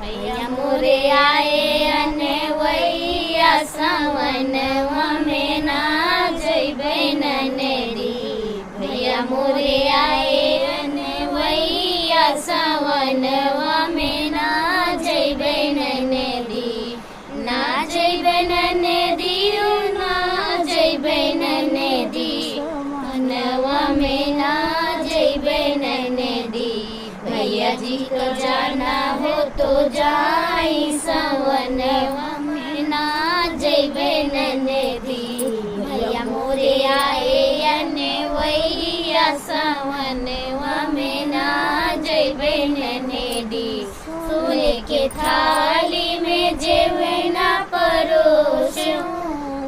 भैया मोरे आए अने वैया सावनवा में ना जइबे ननेरी। भैया मोरे आए अने वैया सावनवा में ना जइबे ननेरी। ना जइबे ननेरी ना जइबे ननेरी। वनवा में ना जइबे ननेरी। भैया जी को जाना हो तो जाई सावनवा में ना जइबे ननेरी। भैया मोरे आए अने वैया सावनवा में ना जइबे ननेरी। सोने के थाली में जेवे ना परोसूं।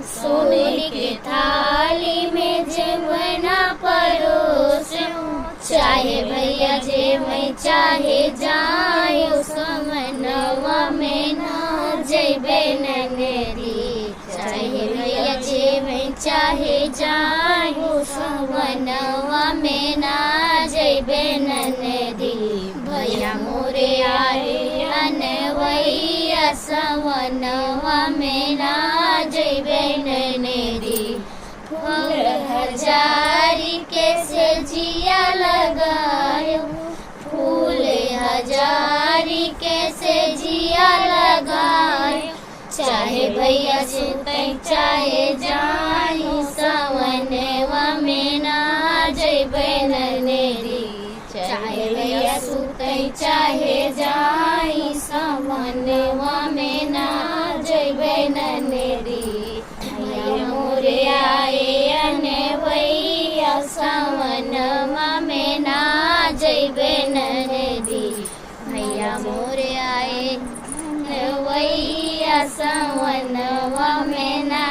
सोने के थाली में जेवे ना परोसूं। चाहे भैया जे मैं चाहे जायो सावनवा में ना जइबे ननेरी। चाहे भैया जे मैं चाहे जायो सावनवा में ना जइबे ननेरी। भैया मोरे आए अने वैया सावनवा में ना जइबे ननेरी। फूल हजारी कैसे जिया लगायो। फूल हजारी कैसे जिया लगायो। चाहे भैया सुते चाहे जाई सावनवा में ना जइबे ननेरी। चाहे भैया सुते चाहे जाई सावनवा में ना जइबे ननेरी। भैया मोरे आए अने वैया सावनवा में ना जइबे ननेरी। भैया मोरे आए अने वैया सावनवा में ना